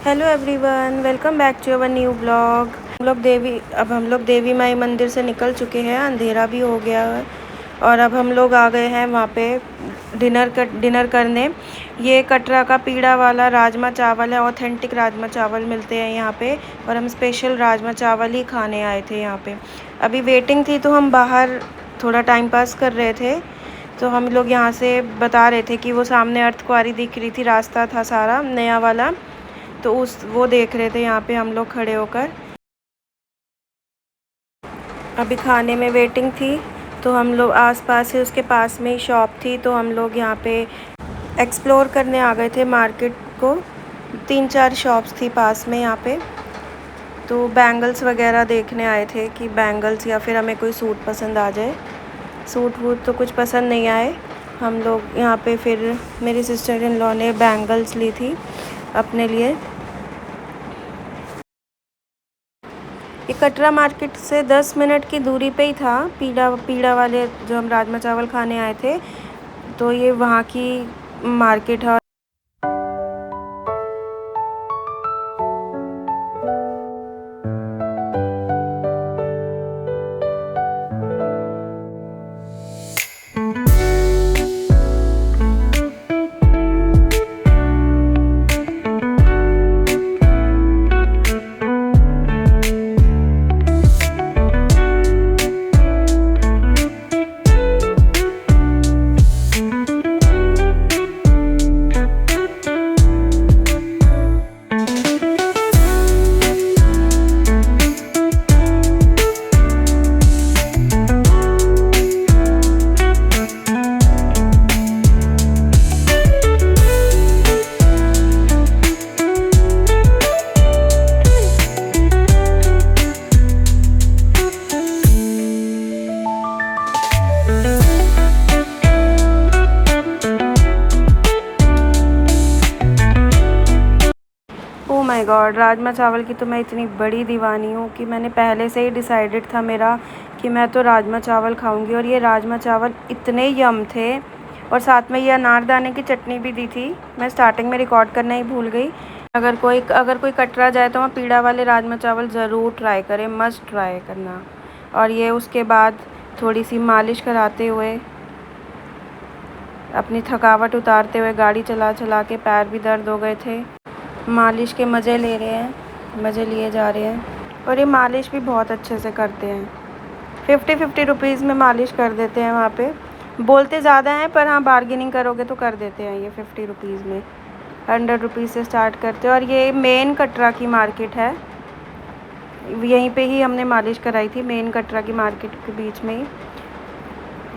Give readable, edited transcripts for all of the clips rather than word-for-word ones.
Hello everyone, welcome back to our new blog. हम लोग देवी माई मंदिर से निकल चुके हैं। अंधेरा भी हो गया है और अब हम लोग आ गए हैं वहाँ पे डिनर करने। ये कटरा का पीड़ा वाला राजमा चावल है। ऑथेंटिक राजमा चावल मिलते हैं यहाँ पे और हम स्पेशल राजमा चावल ही खाने आए थे यहाँ पे। अभी वेटिंग थी तो हम बाहर थोड़ा टाइम पास कर रहे थे। तो हम लोग यहाँ से बता रहे थे कि वो सामने अर्धकुंवारी दिख रही थी, रास्ता था सारा नया वाला, तो वो देख रहे थे यहाँ पे हम लोग खड़े होकर। अभी खाने में वेटिंग थी तो हम लोग आसपास से उसके पास में ही शॉप थी तो हम लोग यहाँ पे एक्सप्लोर करने आ गए थे मार्केट को। 3-4 शॉप्स थी पास में यहाँ पे, तो बैंगल्स वगैरह देखने आए थे कि बैंगल्स या फिर हमें कोई सूट पसंद आ जाए। सूट वूट तो कुछ पसंद नहीं आए हम लोग यहाँ पे। फिर मेरी सिस्टर इन लॉ ने बैंगल्स ली थी अपने लिए। ये कटरा मार्केट से 10 मिनट की दूरी पे ही था पीड़ा वाले जो हम राजमा चावल खाने आए थे, तो ये वहाँ की मार्केट है। ओह माय गॉड, राजमा चावल की तो मैं इतनी बड़ी दीवानी हूँ कि मैंने पहले से ही डिसाइडेड था मेरा कि मैं तो राजमा चावल खाऊंगी। और ये राजमा चावल इतने यम थे और साथ में ये अनारदाने की चटनी भी दी थी। मैं स्टार्टिंग में रिकॉर्ड करना ही भूल गई। अगर कोई कटरा जाए तो वहाँ पीड़ा वाले राजमा चावल ज़रूर ट्राई करें, मस्ट ट्राई करना। और ये उसके बाद थोड़ी सी मालिश कराते हुए, अपनी थकावट उतारते हुए, गाड़ी चला चला के पैर भी दर्द हो गए थे, मालिश के मज़े ले रहे हैं, मज़े लिए जा रहे हैं। और ये मालिश भी बहुत अच्छे से करते हैं। 50-50 रुपीज़ में मालिश कर देते हैं वहाँ पे। बोलते ज़्यादा हैं पर हाँ, बार्गेनिंग करोगे तो कर देते हैं ये 50 रुपीज़ में। 100 रुपीज़ से स्टार्ट करते हैं। और ये मेन कटरा की मार्केट है, यहीं पे ही हमने मालिश कराई थी, मेन कटरा की मार्केट के बीच में ही।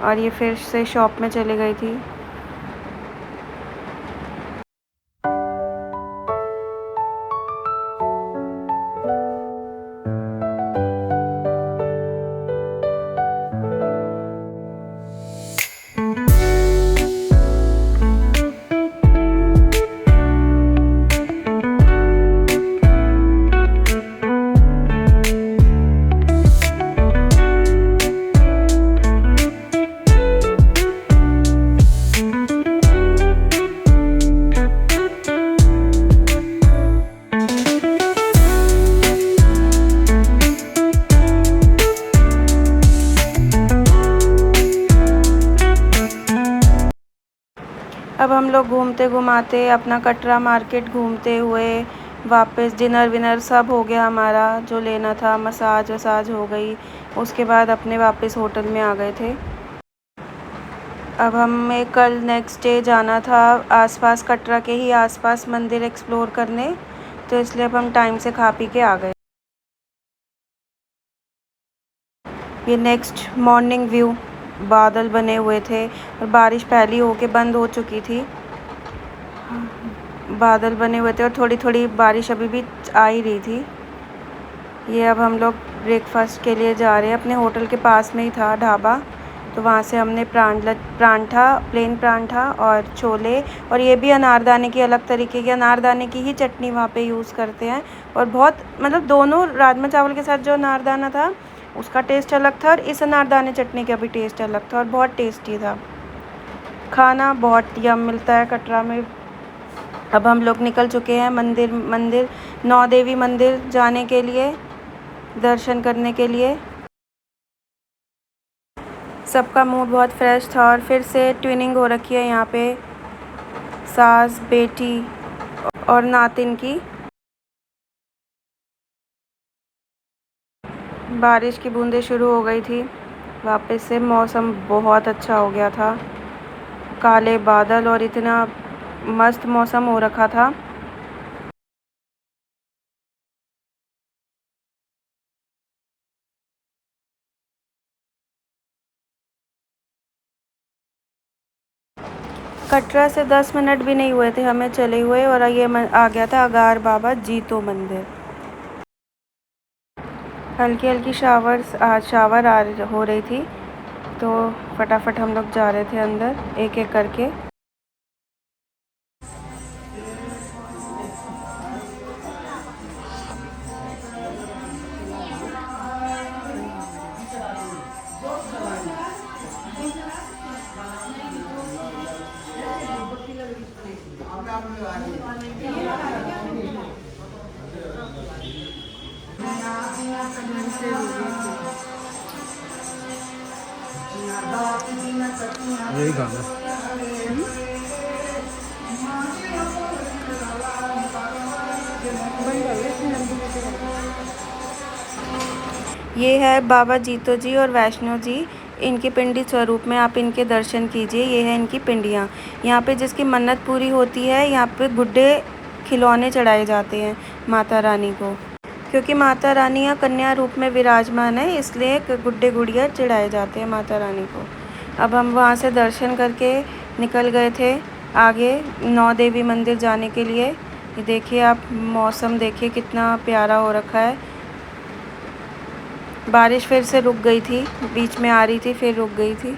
और ये फिर से शॉप में चली गई थी। अब हम लोग घूमते घुमाते अपना कटरा मार्केट घूमते हुए वापस डिनर विनर सब हो गया हमारा, जो लेना था, मसाज वसाज हो गई। उसके बाद अपने वापस होटल में आ गए थे। अब हमें कल नेक्स्ट डे जाना था आसपास, कटरा के ही आसपास मंदिर एक्सप्लोर करने, तो इसलिए अब हम टाइम से खा पी के आ गए। ये नेक्स्ट मॉर्निंग व्यू, बादल बने हुए थे और बारिश पहली होके बंद हो चुकी थी। बादल बने हुए थे और थोड़ी थोड़ी बारिश अभी भी आ ही रही थी। ये अब हम लोग ब्रेकफास्ट के लिए जा रहे हैं। अपने होटल के पास में ही था ढाबा, तो वहाँ से हमने परांठा, प्लेन परांठा और छोले, और ये भी अनारदाने की, अलग तरीके की अनारदाने की ही चटनी वहाँ पे यूज़ करते हैं। और बहुत मतलब दोनों राजमा चावल के साथ जो अनारदाना था उसका टेस्ट अलग था और इस अनारदाने चटनी का भी टेस्ट अलग था और बहुत टेस्टी था। खाना बहुत यम मिलता है कटरा में। अब हम लोग निकल चुके हैं मंदिर नौ देवी मंदिर जाने के लिए, दर्शन करने के लिए। सबका मूड बहुत फ्रेश था और फिर से ट्विनिंग हो रखी है यहाँ पे सास बेटी और नातिन की। बारिश की बूंदें शुरू हो गई थी वापस से। मौसम बहुत अच्छा हो गया था, काले बादल और इतना मस्त मौसम हो रखा था। कटरा से 10 मिनट भी नहीं हुए थे हमें चले हुए और ये आ गया था अगार बाबा जीतो मंदिर। हल्की हल्की शावर हो रही थी, तो फटाफट हम लोग जा रहे थे अंदर एक एक करके। यही गाना ये है बाबा जीतो जी और वैष्णो जी, इनकी पिंडी स्वरूप में आप इनके दर्शन कीजिए। ये है इनकी पिंडियाँ। यहाँ पे जिसकी मन्नत पूरी होती है, यहाँ पे गुड्डे खिलौने चढ़ाए जाते हैं माता रानी को, क्योंकि माता रानी यहाँ कन्या रूप में विराजमान है, इसलिए गुड्डे गुड़िया चढ़ाए जाते हैं माता रानी को। अब हम वहाँ से दर्शन करके निकल गए थे आगे नौ देवी मंदिर जाने के लिए। ये देखिए आप, मौसम देखिए कितना प्यारा हो रखा है। बारिश फिर से रुक गई थी, बीच में आ रही थी फिर रुक गई थी।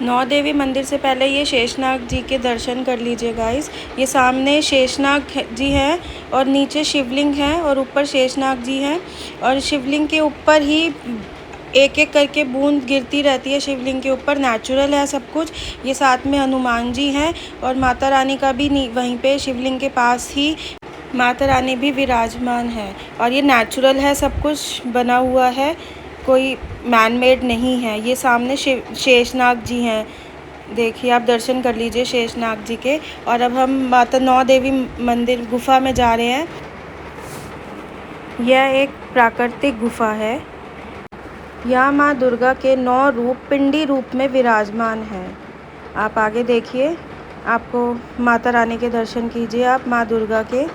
नौ देवी मंदिर से पहले ये शेषनाग जी के दर्शन कर लीजिए गाइस। ये सामने शेषनाग जी हैं और नीचे शिवलिंग है और ऊपर शेषनाग जी हैं, और शिवलिंग के ऊपर ही एक एक करके बूंद गिरती रहती है। शिवलिंग के ऊपर नेचुरल है सब कुछ। ये साथ में हनुमान जी हैं और माता रानी का भी वहीं पे शिवलिंग के पास ही माता रानी भी विराजमान है, और ये नेचुरल है, सब कुछ बना हुआ है, कोई मैन मेड नहीं है। ये सामने शेषनाग जी हैं, देखिए आप दर्शन कर लीजिए शेषनाग जी के। और अब हम माता नौ देवी मंदिर गुफा में जा रहे हैं। यह एक प्राकृतिक गुफा है। यहाँ माँ दुर्गा के 9 रूप पिंडी रूप में विराजमान हैं। आप आगे देखिए, आपको माता रानी के दर्शन कीजिए आप माँ दुर्गा के।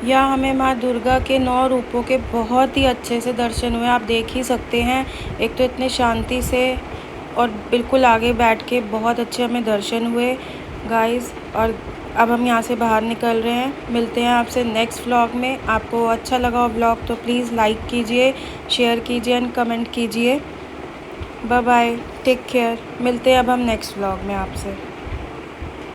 यहाँ हमें माँ दुर्गा के 9 रूपों के बहुत ही अच्छे से दर्शन हुए। आप देख ही सकते हैं, एक तो इतने शांति से और बिल्कुल आगे बैठ के बहुत अच्छे हमें दर्शन हुए गाइस। और अब हम यहाँ से बाहर निकल रहे हैं। मिलते हैं आपसे नेक्स्ट व्लॉग में। आपको अच्छा लगा हो व्लॉग तो प्लीज़ लाइक कीजिए, शेयर कीजिए एंड कमेंट कीजिए। Bye bye, take care. मिलते हैं अब हम नेक्स्ट व्लॉग में आपसे।